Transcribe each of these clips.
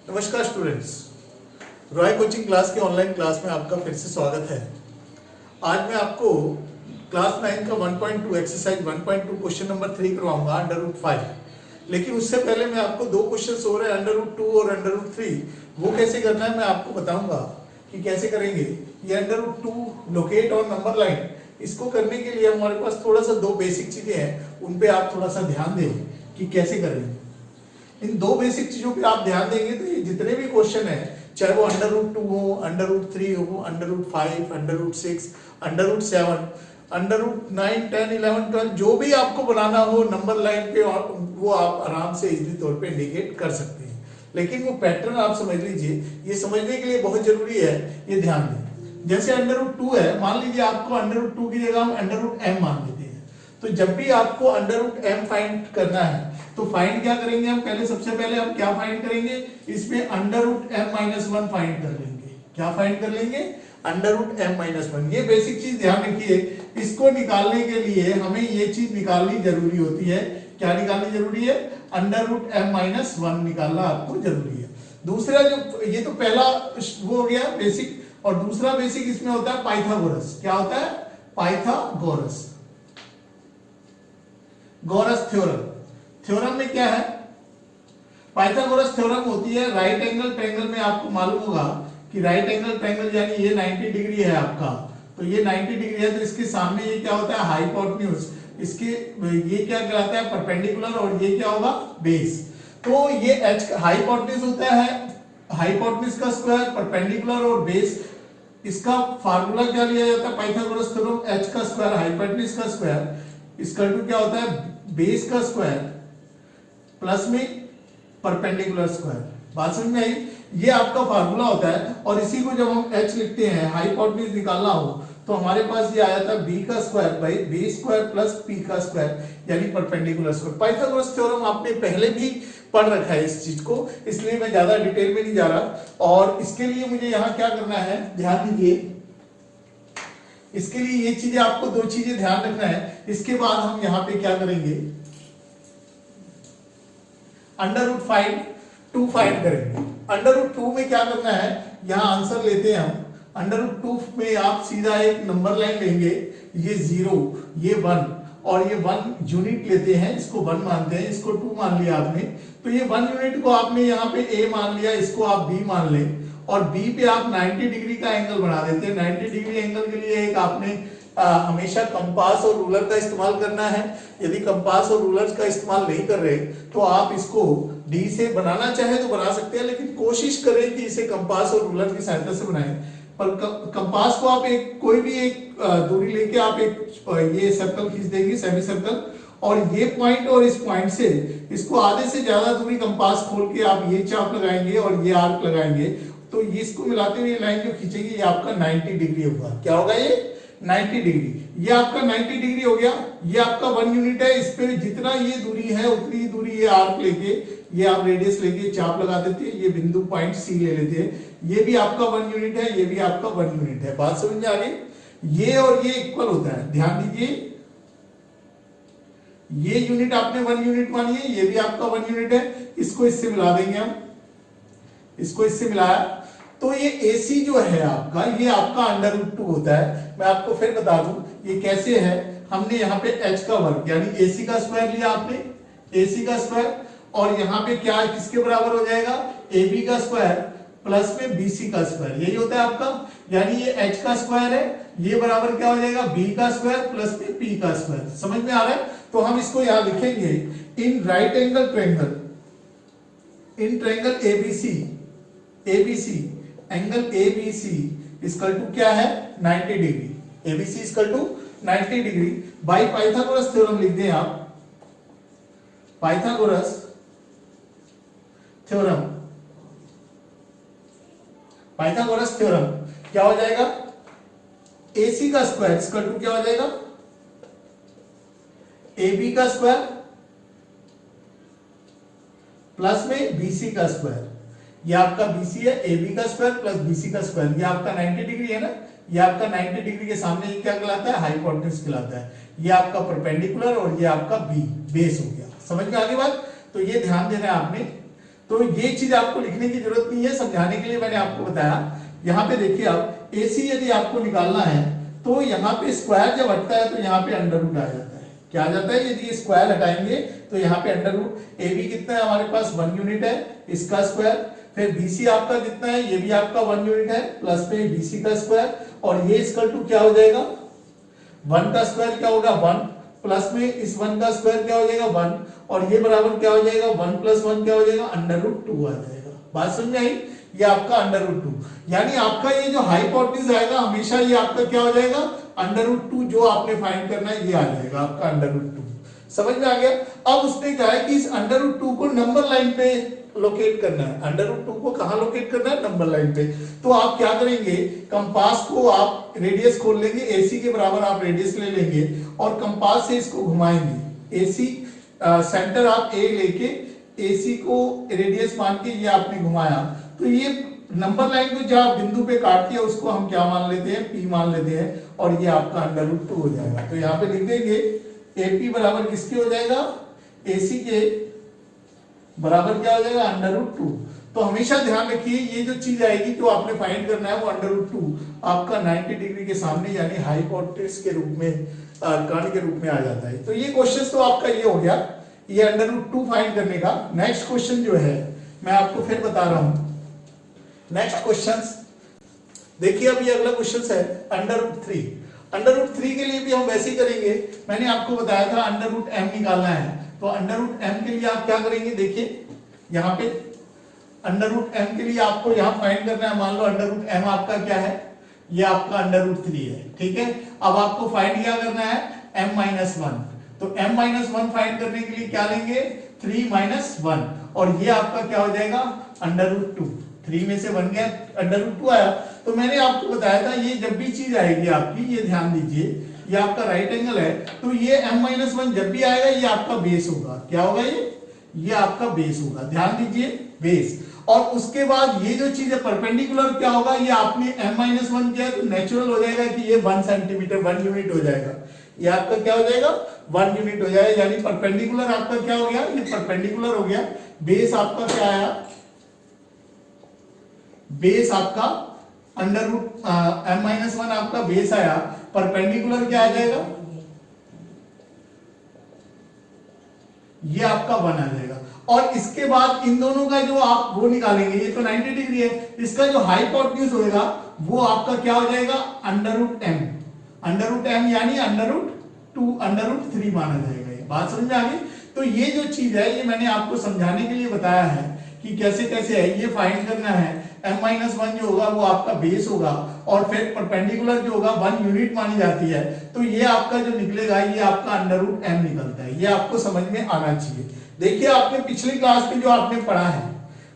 नमस्कार students, Roy coaching class के online class में आपका फिर से स्वागत है। आज मैं आपको क्लास 9 का 1.2 एक्सरसाइज 1.2 क्वेश्चन नंबर 3 करवाऊंगा √5। लेकिन उससे पहले मैं आपको दो क्वेश्चंस हो रहे हैं √2 और √3, वो कैसे करना है मैं आपको बताऊंगा कि कैसे करेंगे। ये √2 लोकेट और नंबर लाइन, इसको करने के लिए हमारे पास थोड़ा सा दो बेसिक चीजें हैं, उन पे आप थोड़ा सा ध्यान दें कि कैसे करेंगे। इन दो बेसिक चीजों पे आप ध्यान देंगे तो ये जितने भी क्वेश्चन है, चाहे वो √2 हो, √3 हो, √5, √6, √7, √9, 10, 11, 12, जो भी आपको बनाना हो नंबर लाइन पे, और वो आप आराम से इजीली तौर पे इंडिकेट कर सकते हैं। लेकिन वो पैटर्न आप समझ लीजिए, ये समझने के लिए बहुत जरूरी है, ये ध्यान दें। जैसे √2 है, मान लीजिए आपको √2 की जगह हम √m मान लेते हैं। तो जब भी आपको √m फाइंड करना है तो फाइंड क्या करेंगे हम, पहले सबसे पहले हम क्या फाइंड करेंगे, इसमें √m-1 फाइंड कर लेंगे। क्या फाइंड कर लेंगे? √m-1। ये बेसिक चीज ध्यान रखिए, इसको निकालने के लिए हमें ये चीज निकालनी जरूरी होती है। क्या निकालनी जरूरी है? √m-1 निकालना आपको जरूरी है। दूसरा जो, ये तो पहला वो हो गया बेसिक, और दूसरा बेसिक इसमें होता है पाइथागोरस। क्या होता है? Pythagoras theorem. थ्योरम में क्या है? पाइथागोरस थ्योरम होती है राइट एंगल ट्रायंगल में। आपको मालूम होगा कि राइट एंगल ट्रायंगल यानी ये 90 डिग्री है आपका, तो ये 90 डिग्री है, तो इसके सामने ये क्या होता है? हाइपोटेन्यूज। इसके ये क्या कहलाता है? परपेंडिकुलर, और ये क्या होगा? बेस। तो ये h हाइपोटेन्यूज होता है, हाइपोटेन्यूज का स्क्वायर, परपेंडिकुलर और बेस। इसका फार्मूला क्या लिया जाता है पाइथागोरस थ्योरम? h का स्क्वायर हाइपोटेन्यूज का स्क्वायर इसका टू क्या होता है? बेस का स्क्वायर प्लस में परपेंडिकुलर स्क्वायर। बात समझ में आई? ये आपका फार्मूला होता है, और इसी को जब हम h लिखते हैं, हाइपोटेन्यूज निकालना हो, तो हमारे पास ये आया था b का square by b square plus p का स्क्वायर, यानी परपेंडिकुलर स्क्वायर। पाइथागोरस थ्योरम आपने पहले भी पढ़ रखा है इस चीज को, इसलिए मैं ज्यादा डिटेल में नहीं जा रहा। और इसके लिए मुझे यहाँ क्या करना है, ध्यान दीजिए। इसके लिए ये चीजें आपको दो चीजें ध्यान रखना है। इसके बाद हम यहाँ पे क्या करेंगे, √2 फाइंड करेंगे। √2 में क्या करना है, यहाँ आंसर लेते हैं हम। √2 में आप सीधा एक नंबर लाइन लेंगे, ये 0, ये 1, और ये 1 यूनिट लेते हैं, इसको 1 मानते हैं, इसको 2 मान लिया आपने। तो ये 1 यूनिट को आपने यहाँ पे a मान लिया, इसको आप b मान लें, और b पे आप 90 डिग्री का एंगल बना देते हैं। 90 डिग्री एंगल के लिए एक आपने हमेशा कंपास और रूलर का इस्तेमाल करना है। यदि कंपास और रूलर का इस्तेमाल नहीं कर रहे तो आप इसको D से बनाना चाहे तो बना सकते हैं, लेकिन कोशिश करें कि इसे कंपास और रूलर की सहायता से बनाएं। पर कंपास को आप एक कोई भी एक दूरी लेके आप एक ये सर्कल खींच देंगे, सेमी सर्कल, और ये पॉइंट और इस पॉइंट से इसको आधे से ज्यादा दूरी कंपास खोल के आप ये चाप लगाएंगे और ये आर्क लगाएंगे, तो ये इसको मिलाते हुए लाइन जो खींचेंगे ये आपका 90 डिग्री होगा। क्या होगा? ये 90 डिग्री। ये आपका 90 डिग्री हो गया। ये आपका 1 यूनिट है, इस पे जितना ये दूरी है उतनी दूरी ये आर्क लेके, ये आप रेडियस लेके चाप लगा देते हैं, ये बिंदु पॉइंट सी ले लेते हैं। ये भी आपका 1 यूनिट है, ये भी आपका 1 यूनिट है। बात समझ में आ गई? ये और ये इक्वल होता है, ध्यान दीजिए। ये यूनिट आपने 1 यूनिट मानी है, ये भी आपका 1 यूनिट है। इसको इससे मिला देंगे हम, इसको इससे मिलाया तो ये AC जो है आपका, ये आपका √2 होता है। मैं आपको फिर बता दूं ये कैसे है। हमने यहाँ पे h का वर्ग यानी AC का स्क्वायर लिया आपने, AC का स्क्वायर, और यहाँ पे क्या किसके बराबर हो जाएगा? AB का स्क्वायर प्लस में BC का स्क्वायर, यही होता है आपका। यानी ये h का स्क्वायर है, ये बराबर क्या हो जाएगा? B का स्क्वायर प्लस में P का स्क्वायर। समझ में आ रहा है? तो हम इसको यहाँ लिखेंगे, in right angle triangle, in triangle ABC angle ABC equal to क्या है? 90 degree. ABC equal to 90 degree by Pythagoras theorem लिख दें आप। पाइथागोरस थ्योरम, पाइथागोरस थ्योरम क्या हो जाएगा? AC का स्क्वायर इक्वल टू क्या हो जाएगा? AB का स्क्वायर प्लस में BC का स्क्वायर। ये आपका BC है, AB का स्क्वायर प्लस BC का स्क्वायर। ये आपका 90 डिग्री है ना, ये आपका 90 डिग्री के सामने ये क्या कहलाता है? हाइपोटेन्यूज कहलाता है। ये आपका परपेंडिकुलर और ये आपका B बेस हो गया। समझ में आ गई बात? तो ये ध्यान देना है आपने। तो ये चीज आपको लिखने की जरूरत नहीं है, समझाने के लिए मैंने आपको बताया। यहाँ पे देखिए आप AC यदि आपको निकालना है तो यहाँ पे स्क्वायर जब हटता है तो यहाँ पे अंडर रूट आ जाता है। क्या आ जाता है? यदि स्क्वायर हटाएंगे तो यहाँ पे अंडर रूट। AB कितना है हमारे पास 1 यूनिट है, इसका स्क्वायर। फिर BC आपका कितना है? ये भी आपका 1 यूनिट है, प्लस में BC का स्क्वायर, और ये इसका टू क्या हो जाएगा? 1 का स्क्वायर क्या होगा? 1, प्लस में इस 1 का स्क्वायर क्या हो जाएगा? 1, और ये बराबर क्या हो जाएगा? 1 प्लस 1 क्या हो जाएगा? अंडर रूट 2 आ जाएगा। बात समझ में आई? ये आपका अंडर रूट 2, यानी आपका ये जो हाइपोटेन्यूज आएगा हमेशा ये आपका क्या हो जाएगा? अंडर रूट 2 जो आपने फाइंड करना है ये आ जाएगा आपका अंडर रूट 2। समझ में आ गया? अब उसने कहा है कि इस अंडर रूट 2 को नंबर लाइन पे लोकेट करना है। अंडर रूट 2 को कहां लोकेट करना है? नंबर लाइन पे। तो आप क्या करेंगे? कंपास को आप रेडियस खोल लेंगे, AC के बराबर आप रेडियस ले लेंगे और कंपास से इसको घुमाएंगे। AC सेंटर आप A लेके AC को रेडियस मान के ये आपने घुमाया, तो ये नंबर लाइन को जहां बिंदु पे काटती है उसको हम क्या मान लेते हैं? P मान लेते हैं, और ये आपका अंडर रूट 2 हो जाएगा। तो यहाँ पे लिख देंगे AP बराबर किसके हो जाएगा? AC के बराबर क्या हो जाएगा? Under root 2। तो हमेशा ध्यान रखिए ये जो चीज आएगी जो आपने फाइंड करना है वो अंडर रूट 2 आपका 90 डिग्री के सामने यानी हाइपोटेन्यूज के रूप में, कर्ण के रूप में आ जाता है। तो ये क्वेश्चन तो आपका ये हो गया, ये अंडर रूट 2 फाइंड करने का। नेक्स्ट क्वेश्चन जो है मैं आपको फिर बता रहा हूं। नेक्स्ट क्वेश्चन देखिए, अब ये अगला क्वेश्चन है अंडर रूट 3। अंडर रूट 3 के लिए भी हम वैसे ही करेंगे। मैंने आपको बताया था अंडर रूट m निकालना है, तो अंडर रूट m के लिए आप क्या करेंगे? देखिए यहाँ पे अंडर रूट m के लिए आपको यहाँ फाइंड करना है। मान लो अंडर रूट m आपका क्या है? ये आपका अंडर रूट 3 है, ठीक है। अब आपको फाइंड क्या करना है? m-1। तो m-1 फाइंड करने के लिए क्या लेंगे? 3-1, और ये आपका क्या हो जाएगा? Under root 2। 3 में से 1 गया, अंडर रूट 2 आया। तो मैंने आपको बताया था ये जब भी चीज आएगी आपकी, ये ध्यान दीजिए, ये आपका राइट एंगल है, तो ये m-1 जब भी आएगा ये आपका बेस होगा। क्या होगा? ये आपका बेस होगा। ध्यान दीजिए, बेस। और उसके बाद ये जो चीज है परपेंडिकुलर क्या होगा? ये आपने m-1 किया तो नेचुरल हो जाएगा कि ये 1 सेंटीमीटर 1 यूनिट हो जाएगा। ये आपका क्या हो जाएगा? 1 यूनिट हो जाएगा, यानी परपेंडिकुलर आपका क्या हो गया? ये परपेंडिकुलर हो गया। बेस आपका क्या आया? बेस आपका अंडर रूट m-1 आपका बेस आया, परपेंडिकुलर क्या आ जाएगा? ये आपका 1 आ जाएगा। और इसके बाद इन दोनों का जो आप वो निकालेंगे, ये तो 90 डिग्री है, इसका जो हाइपोटेन्यूज होएगा वो आपका क्या हो जाएगा? Under root m। Under root m यानी अंडर रूट 2 अंडर रूट 3 माना जाएगा। ये बात समझ में आ गई? तो ये जो चीज है ये मैंने आपको समझाने के लिए बताया है कि कैसे कैसे है ये फाइंड करना है। m-1 जो होगा वो आपका बेस होगा, और फिर परपेंडिकुलर जो होगा 1 यूनिट मानी जाती है, तो ये आपका जो निकलेगा ये आपका अंडर रूट m निकलता है। ये आपको समझ में आना चाहिए। देखिए आपने पिछली क्लास में जो आपने पढ़ा है,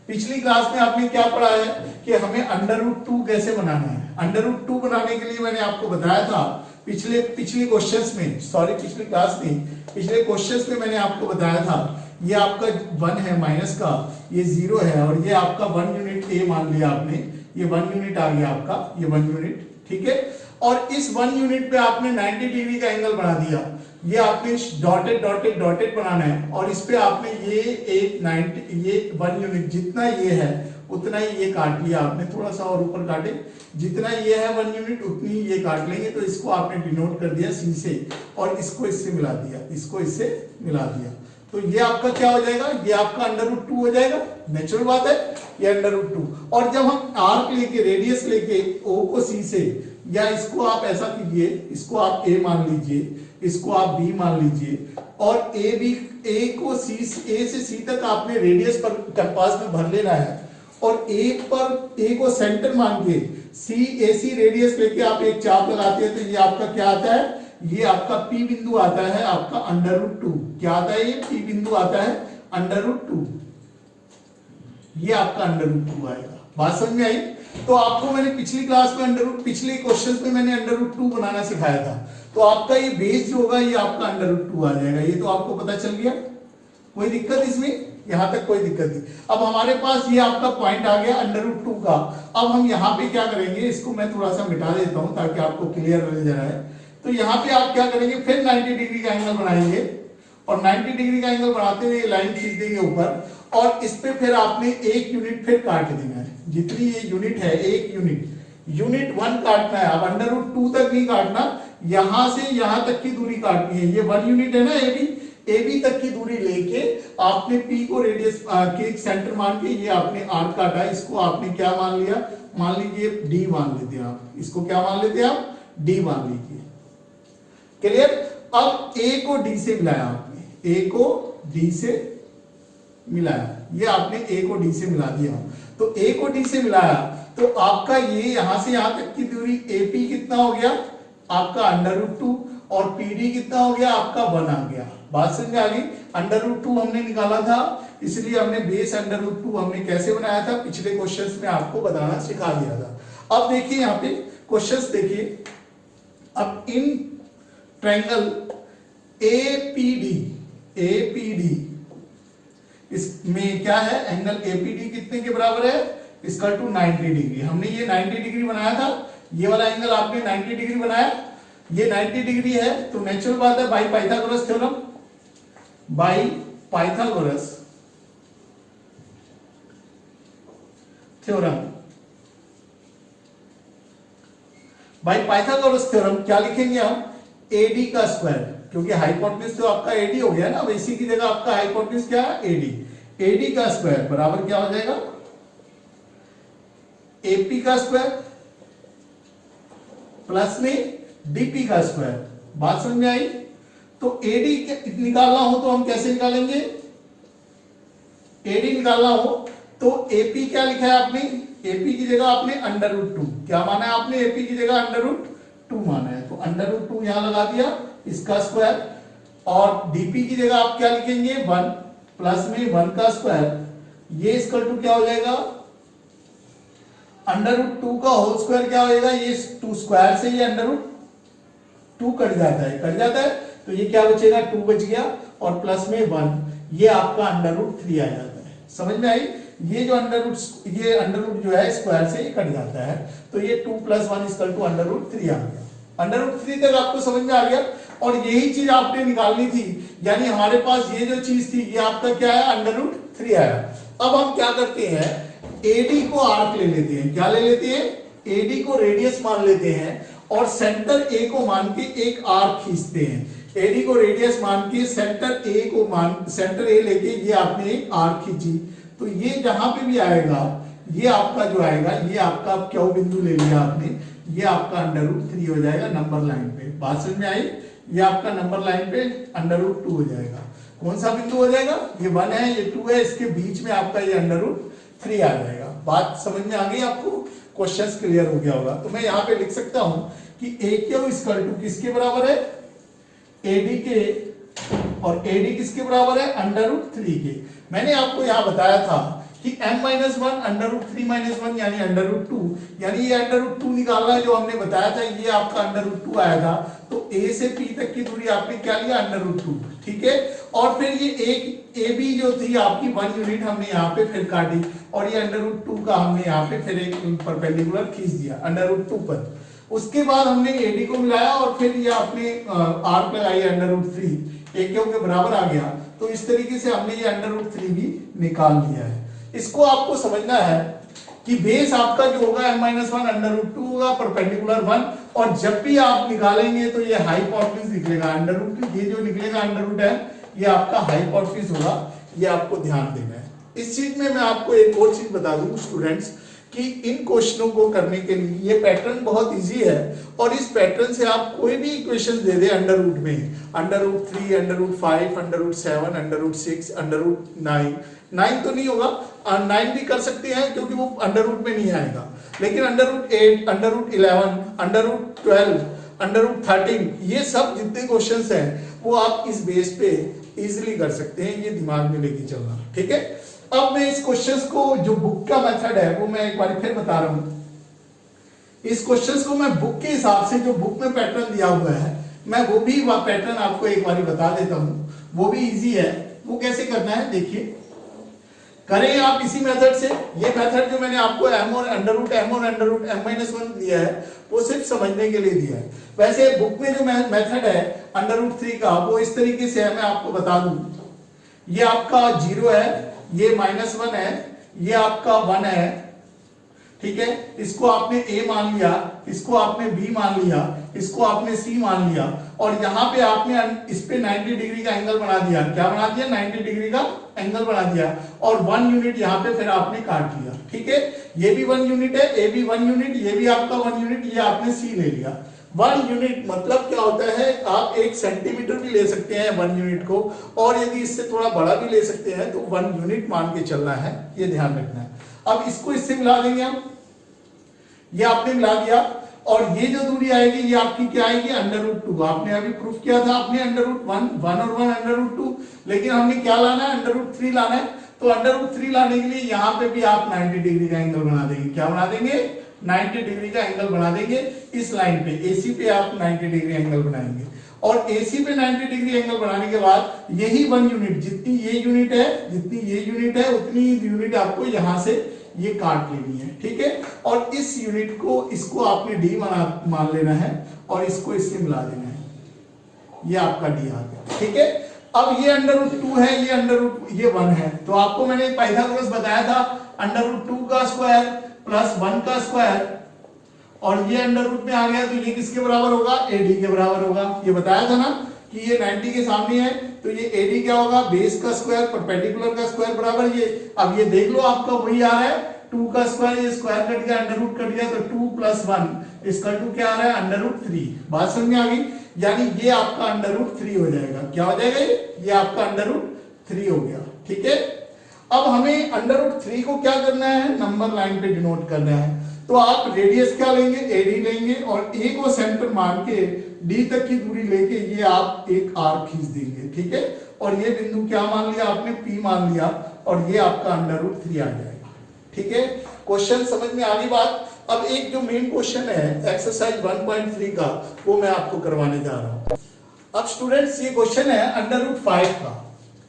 पिछली क्लास में आपने क्या पढ़ा है कि हमें अंडर रूट 2 कैसे बनाना है। अंडर रूट 2 बनाने के लिए मैंने आपको बताया था पिछले क्वेश्चंस में, सॉरी पिछली क्लास में, पिछले क्वेश्चंस में मैंने आपको बताया था ये आपका 1 है माइनस का, ये 0 है, और ये आपका 1 यूनिट a मान लिया आपने, ये 1 यूनिट आ गया आपका, ये 1 यूनिट, ठीक है। और इस 1 यूनिट पे आपने 90 डिग्री का एंगल बना दिया। ये आपने डॉटेड डॉटेड डॉटेड बनाना है, और इस पे आपने ये एक 90 ये 1 यूनिट जितना ये है उतना ही ये काट लिया आपने, थोड़ा सा और ऊपर काटे, जितना ये है 1 यूनिट उतनी ये काट लेंगे। तो इसको आपने डिनोट कर दिया c से, और इसको इससे मिला दिया, इसको इससे मिला दिया, तो ये आपका क्या हो जाएगा? ये आपका अंडर रूट 2 हो जाएगा। नेचुरल बात है, ये अंडर रूट 2। और जब हम आर्क लेके रेडियस लेके O को C से, या इसको आप ऐसा कीजिए, इसको आप A मान लीजिए, इसको आप B मान लीजिए, और A को A से C तक आपने रेडियस पर कंपास में भर लेना है, और A को सेंटर मान के AC रेडियस लेके आप एक चाप लगाते हैं, तो ये आपका क्या आता है? ये आपका P बिंदु आता है, आपका अंडर रूट 2। क्या आता है? ये P बिंदु आता है अंडर रूट 2, ये आपका अंडर रूट 2 आएगा। बात समझ में आई? तो आपको मैंने पिछली क्लास में पिछले क्वेश्चन में मैंने अंडर रूट 2 बनाना सिखाया था। तो आपका ये बेस जो होगा ये आपका अंडर रूट 2 आ जाएगा। ये तो आपको पता चल गया, कोई दिक्कत इसमें? यहां तक कोई दिक्कत नहीं। अब हमारे पास ये आपका पॉइंट आ गया अंडर रूट 2 का। अब हम यहाँ पे क्या करेंगे, इसको मैं थोड़ा सा मिटा देता हूं ताकि आपको क्लियर नजर आए। तो यहाँ पे आप क्या करेंगे, फिर 90 डिग्री का एंगल बनाएंगे, और 90 डिग्री का एंगल बनाते हुए लाइन खींच देंगे ऊपर, और इस पे फिर आपने एक यूनिट फिर काट देना है, जितनी ये यूनिट है एक यूनिट 1 काटना है। अब अंडर रूट 2 तक नहीं काटना, यहां से यहां तक की दूरी काटनी है। ये 1 यूनिट है ना AB तक की दूरी लेके आपने P को रेडियस के सेंटर मान के ये आपने आर्क काटा, इसको आपने क्या मान लिया, मान लीजिए D मान लेते हैं आप, इसको क्या मान लेते हैं आप, D मान लीजिए। क्लियर। अब A को D से मिलाया आपने, A को D से मिलाया, ये आपने A को D से मिला दिया। तो A को D से मिलाया तो आपका ये यहां से यहां तक की दूरी AP कितना हो गया आपका अंडर रूट 2 और PD कितना हो गया आपका 1 आ गया। बात समझ में आ गई। अंडर रूट 2 हमने निकाला था, इसलिए हमने बेस अंडर रूट 2 हमने कैसे बनाया था, पिछले क्वेश्चंस में आपको बताना सिखा दिया था। अब देखिए यहाँ पे क्वेश्चंस देखिए। अब इन ट्रायंगल APD इसमें क्या है, एंगल APD कितने के बराबर है, इसका टू 90 डिग्री। हमने ये 90 डिग्री बनाया था, ये वाला एंगल आपने 90 डिग्री बनाया, ये 90 डिग्री है। तो नेचुरल बात है by Pythagoras theorem, by Pythagoras theorem, by Pythagoras theorem क्या लिखेंगे हम, AD का स्क्वायर, क्योंकि हाइपोटेन्यूज तो आपका AD हो गया ना, अब इसी की जगह आपका हाइपोटेन्यूज क्या है AD का स्क्वायर बराबर क्या हो जाएगा AP का स्क्वायर प्लस में DP का स्क्वायर। बात समझ में आई। तो AD निकालना हो तो हम कैसे निकालेंगे, AD निकालना हो तो AP क्या लिखा है आपने, AP की जगह आपने अंडर रूट 2 क्या माना है आपने, AP की जगह अंडर रूट 2 माना है, तो अंडर रूट 2 यहां लगा दिया इसका स्क्वायर। और DP की जगह आप क्या लिखेंगे 1 प्लस में 1 का स्क्वायर, ये इक्वल टू क्या हो जाएगा अंडर रूट 2 का होल स्क्वायर क्या होएगा, ये 2 स्क्वायर से ये अंडर रूट 2 कट जाता है, तो ये क्या बचेगा 2 बच गया और प्लस में 1, ये आपका अंडर रूट 3 आ जाता है। समझ में आई। ये जो अंडर रूट जो है स्क्वायर से ये कट जाता है, तो ये 2 + 1 इक्वल टू अंडर रूट 3 आ गया। अंडर रूट 3 तक आपको समझ में आ गया। और यही चीज आपने निकालनी थी, यानी हमारे पास ये जो चीज थी ये आपका क्या है अंडर रूट 3 आया। अब हम क्या करते हैं, AD को आर्क ले लेते हैं, क्या ले लेते हैं, AD को रेडियस मान लेते हैं और सेंटर A को मान के एक आर्क खींचते हैं। AD को रेडियस मान के सेंटर A लेके ये आपने एक आर्क खींची, तो ये जहां पे भी आएगा ये आपका जो आएगा, ये आपका क्यू बिंदु ले लिया आपने, ये आपका अंडर रूट 3 हो जाएगा नंबर लाइन पे। बात समझ में आई। ये आपका नंबर लाइन पे अंडर रूट 2 हो जाएगा। कौन सा बिंदु हो जाएगा, ये 1 है ये 2 है, इसके बीच में आपका ये अंडर रूट 3 आ जाएगा। बात समझ में आ गई आपको, क्वेश्चंस क्लियर हो गया होगा। तो मैं यहाँ पे लिख सकता हूं कि AQ इक्वल टू किसके बराबर है, AD के, और AD किसके बराबर है अंडर रूट 3 के। मैंने आपको यहाँ बताया था कि m-1 अंडर रूट 3 - 1 यानी अंडर रूट 2, यानी ये अंडर रूट 2 निकालना है जो हमने बताया था, ये आपका अंडर रूट 2 आया था। तो A से P तक की दूरी आपने क्या लिया अंडर रूट 2, ठीक है। और फिर ये एक AB जो थी आपकी 1 यूनिट हमने यहाँ पे फिर काटी, और ये अंडर रूट 2 का हमने यहाँ पे फिर एक परपेंडिकुलर खींच दिया अंडर रूट 2 पर। उसके बाद हमने AD को मिलाया और फिर ये आपने आर्क लगाई अंडर रूट 3, AQ के बराबर आ गया। तो इस तरीके से हमने ये अंडर रूट 3 भी निकाल लिया है। इसको आपको समझना है कि बेस आपका जो होगा m-1 अंडर रूट 2 होगा, परपेंडिकुलर 1, और जब भी आप निकालेंगे तो ये हाइपोटेन्यूज निकलेगा अंडर रूट, ये जो निकलेगा अंडर रूट है ये आपका हाइपोटेन्यूज होगा, ये आपको ध्यान देना है। इस चीज में मैं आपको एक और चीज बता दूं स्टूडेंट्स कि इन क्वेश्चनों को करने के लिए ये पैटर्न बहुत इजी है, और इस पैटर्न से आप कोई भी इक्वेशन दे दे अंडर रूट में, under root 3, under root 5, under root 7, under root 6, under root 9 तो नहीं होगा, 9 भी कर सकते हैं क्योंकि वो अंडर रूट में नहीं आएगा, लेकिन under root 8, under root 11, under root 12, under root 13, ये सब जितने क्वेश्चंस हैं वो आप इस बेस पे इजीली कर सकते हैं, ये दिमाग में लेके चलना, ठीक है। अब मैं इस क्वेश्चंस को जो बुक का मेथड है वो मैं एक बार फिर बता रहा हूं। इस क्वेश्चंस को मैं बुक के हिसाब से जो बुक में पैटर्न दिया हुआ है मैं वो भी पैटर्न आपको एक बार बता देता हूं, वो भी इजी है। वो कैसे करना है देखिए, करें आप इसी मेथड से। ये मेथड जो मैंने आपको m और अंडर रूट m-1 दिया है वो सिर्फ समझने के लिए दिया है। वैसे बुक में जो मेथड है अंडर रूट 3 का वो इस तरीके से है, मैं आपको बता दूं। ये आपका 0 है, ये -1 है, ये आपका 1 है, ठीक है। इसको आपने A मान लिया, इसको आपने B मान लिया, इसको आपने C मान लिया, और यहाँ पे आपने इस पे 90 डिग्री का एंगल बना दिया। क्या बना दिया? 90 डिग्री का एंगल बना दिया, और 1 यूनिट यहाँ पे फिर आपने काट लिया, ठीक है। ये भी 1 यूनिट है, A भी 1 यूनिट, ये भी आपका 1 यूनिट, ये आपने C ले लिया। 1 यूनिट मतलब क्या होता है, आप 1 सेंटीमीटर भी ले सकते हैं 1 यूनिट को, और यदि इससे थोड़ा बड़ा भी ले सकते हैं तो 1 यूनिट मान के चलना है, ये ध्यान रखना है। अब इसको इससे मिला देंगे हम, ये आपने मिला दिया, और ये जो दूरी आएगी ये आपकी क्या आएगी? √2। आपने अभी प्रूफ किया था, आपने √1 और 1 √2, लेकिन हमने क्या लाना है? √3 लाना है। तो √3 लाने के लिए यहाँ पे भी आप 90 डिग्री का एंगल बना देंगे। क्या बना देंगे? 90 डिग्री का एंगल बना देंगे। इस लाइन पे AC पे आप 90 डिग्री एंगल बनाएंगे, और AC पे 90 डिग्री एंगल बनाने के बाद यही 1 यूनिट, जितनी ये यूनिट है उतनी यूनिट आपको यहां से ये काट लेनी है, ठीक है। और इस यूनिट को, इसको आपने D मान लेना है, और इसको इससे मिला देना है। ये आपका D आ गया, ठीक है। अब ये √2 है, ये 1 है, तो आपको मैंने पाइथागोरस बताया था, √2 का स्क्वायर प्लस 1 का स्क्वायर, और ये अंडर में आ गया, तो ये किसके बराबर होगा? AD के बराबर होगा। ये बताया था ना कि ये 90 के सामने है, तो ये AD क्या होगा? बेस का स्क्वायर परपेंडिकुलर का स्क्वायर बराबर ये। अब ये देख लो, आपका वही आ रहा है 2 का स्क्वायर, ये स्क्वायर कट गया, अंडर रूट कट गया, तो 2 + 1 इसका 2 क्या आ रहा है? √3। बात समझ में आ गई? यानी ये आपका √3 हो जाएगा। क्या हो जाएगा? ये आपका √3 हो गया, ठीक है। अब हमें √3 को क्या करना है? नंबर लाइन पे डिनोट करना है। तो आप रेडियस क्या लेंगे? AD लेंगे, और A को सेंटर मान के D तक की दूरी लेके ये आप एक आर्क खींच देंगे, ठीक है। और ये बिंदु क्या मान लिया आपने? P मान लिया, और ये आपका √3 आ जाएगा, ठीक है। क्वेश्चन समझ में आ गई बात? अब एक जो मेन क्वेश्चन है एक्सरसाइज 1.3 का, वो मैं आपको करवाने जा रहा हूं। अब स्टूडेंट्स, ये क्वेश्चन है √5 का।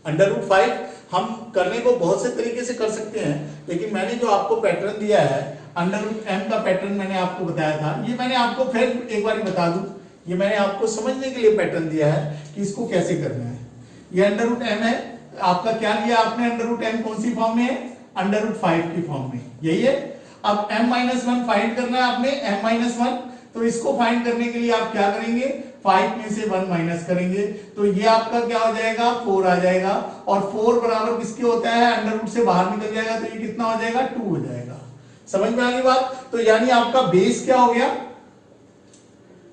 √5 हम करने को बहुत से तरीके से कर सकते हैं, लेकिन मैंने जो आपको पैटर्न दिया है √m का पैटर्न मैंने आपको बताया था, ये मैंने आपको फिर एक बार बता दूं, ये मैंने आपको समझने के लिए पैटर्न दिया है कि इसको कैसे करना है। ये √m है आपका, क्या लिया आपने? √m कौन सी फॉर्म में है? √5 की फॉर्म में, यही है। अब m-1 फाइंड करना है आपने, m-1, तो इसको फाइंड करने के लिए आप क्या करेंगे? 5 में से 1 माइनस करेंगे, तो ये आपका क्या हो जाएगा? 4 आ जाएगा, और 4 बराबर किसके होता है? अंडर रूट से बाहर निकल जाएगा, तो ये कितना हो जाएगा? 2 हो जाएगा। समझ में आ गई बात? तो यानी आपका बेस क्या हो गया?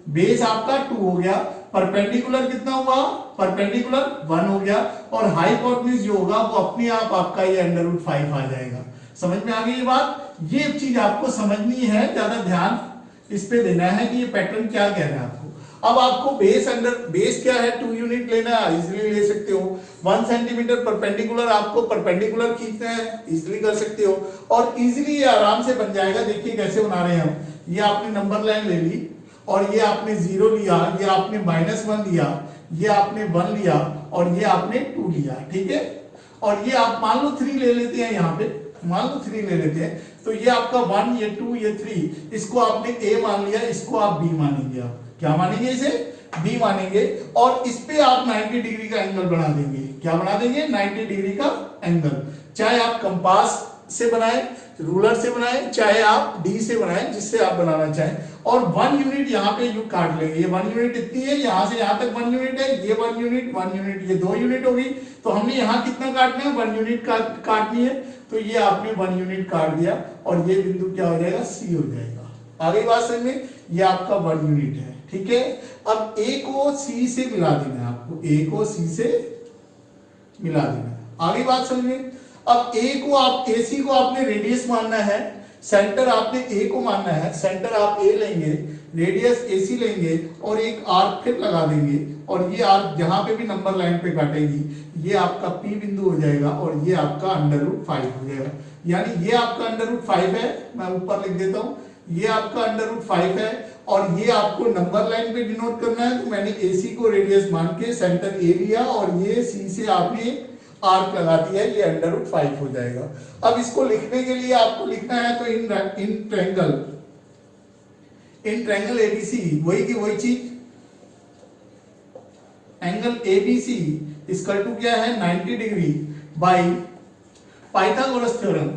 बेस आपका 2 हो गया, परपेंडिकुलर कितना हुआ? परपेंडिकुलर 1 हो गया, और हाइपोटेन्यूज जो होगा वो अपने आप आपका ये √5 आ जाएगा। समझ में आ गई ये बात? ये चीज आपको समझनी है, ज्यादा ध्यान इस पे देना है कि ये पैटर्न क्या कह रहा है आपको। अब आपको बेस क्या है? 2 यूनिट लेना है, इजीली ले सकते हो। 1 सेंटीमीटर परपेंडिकुलर, आपको परपेंडिकुलर खींचना है, इजीली कर सकते हो, और इजीली ये आराम से बन जाएगा। देखिए कैसे बना रहे हैं हम। ये आपने नंबर लाइन ले ली, और ये आपने 0 लिया, ये आपने -1 लिया, ये आपने 1 लिया, और ये आपने 2 लिया, ठीक है। और ये आप मान लो 3 ले लेते हैं, यहाँ पे मान लो 3 ले लेते हैं, तो ये आपका 1, ये 2, ये 3, इसको आपने A मान लिया, इसको आप B मानेंगे। आप क्या मानेंगे? इसे B मानेंगे, और इस पे आप 90 डिग्री का एंगल बना देंगे। क्या बना देंगे? 90 डिग्री का एंगल। चाहे आप कंपास से बनाएं, रूलर से बनाएं, चाहे आप D से बनाएं, जिससे आप बनाना चाहें, और 1 यूनिट यहाँ पे यू काट लेंगे। ये 1 यूनिट इतनी है, यहां से यहां तक 1 यूनिट है, ये 1 यूनिट, 1 यूनिट, ये 2 यूनिट होगी। तो हमने यहाँ कितना काटना है? 1 यूनिट काटनी है, तो ये आपने 1 यूनिट काट दिया, और ये बिंदु क्या हो जाएगा? C हो जाएगा। आगे बात समझ में? ये आपका 1 यूनिट है, ठीक है। अब A को C से मिला देना है आपको, A को C से मिला देना है। आगे बात समझ में? अब AC को आपने रेडियस मानना है, सेंटर आपने A को मानना है, सेंटर आप A लेंगे, रेडियस AC लेंगे, और एक आर्क फिर लगा देंगे, और ये आर्क जहां पे भी नंबर लाइन पे काटेगी, ये आपका P बिंदु हो जाएगा, और ये आपका √5 हो जाएगा। यानी ये आपका √5 है, मैं ऊपर लिख देता हूं, ये आपका √5 है, और ये आपको नंबर लाइन पे डिनोट करना है। तो मैंने AC को रेडियस मान के सेंटर A लिया, और ये C से आपने आर्क लगा दिया, ये √5 हो जाएगा। अब इसको लिखने के लिए आपको लिखना है, तो इन ट्रायंगल ABC, वही की वही चीज, एंगल ABC इसका टू क्या है? 90 degree by Pythagoras theorem,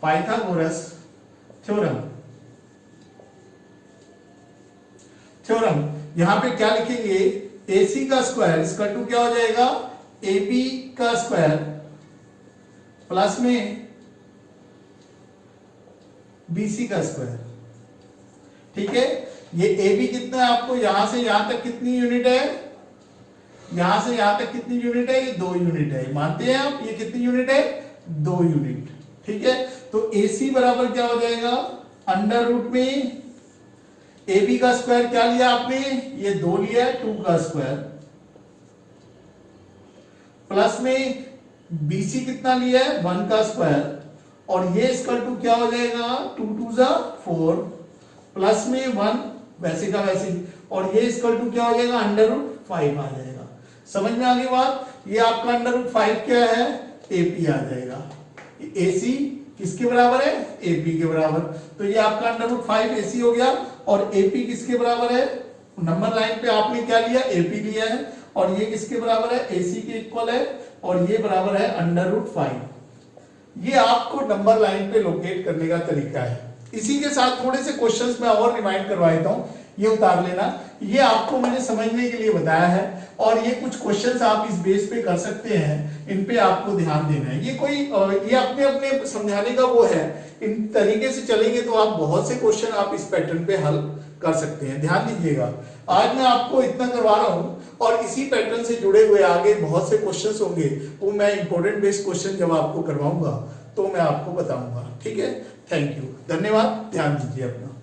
Pythagoras theorem, theorem यहां पे क्या लिखेंगे, AC का स्क्वायर इसका टू क्या हो जाएगा, AB का स्क्वायर प्लस में BC का स्क्वायर। ठीक है, ये AB कितना है आपको, यहां से यहां तक कितनी यूनिट है, यहां से यहां तक कितनी यूनिट है, ये 2 यूनिट है, मानते हैं आप, ये कितनी यूनिट है, 2 यूनिट। ठीक है, तो AC बराबर क्या हो जाएगा, अंडर रूट में AB का स्क्वायर क्या लिया आपने, ये 2 लिया है, 2 का स्क्वायर प्लस में BC कितना लिया है, 1 का स्क्वायर, और ये इसका टू क्या हो जाएगा, 2 2 जा 4 प्लस में 1 वैसे का वैसे, और ये इसका टू क्या हो जाएगा, अंडर रूट 5 आ जाएगा। समझ में आ गई बात, ये आपका अंडर रूट 5 क्या है, AP आ जाएगा। AC किसके बराबर है, AP के बराबर, तो ये आपका अंडर रूट 5 AC हो गया, और AP किसके बराबर है, नंबर लाइन पे आपने क्या लिया, AP लिया है, और ये किसके बराबर है, AC के इक्वल है, और ये बराबर है अंडर रूट 5। ये आपको नंबर लाइन पे लोकेट करने का तरीका है। इसी के साथ थोड़े से क्वेश्चंस मैं और रिमाइंड करवा देता हूं, ये उतार लेना, ये आपको मैंने समझने के लिए बताया है, और ये कुछ क्वेश्चंस आप इस बेस पे कर सकते हैं, इन पे आपको ध्यान देना है। ये कोई ये अपने अपने समझाने का वो है, इन तरीके से चलेंगे तो आप बहुत से क्वेश्चन आप इस पैटर्न पे हल कर सकते हैं। ध्यान दीजिएगा, आज मैं आपको इतना करवा रहा हूं, और इसी पैटर्न से जुड़े हुए आगे बहुत से क्वेश्चंस होंगे, वो मैं इंपॉर्टेंट बेस्ड क्वेश्चन जब आपको करवाऊंगा तो मैं आपको बताऊंगा। ठीक है, थैंक यू, धन्यवाद, ध्यान दीजिए अपना।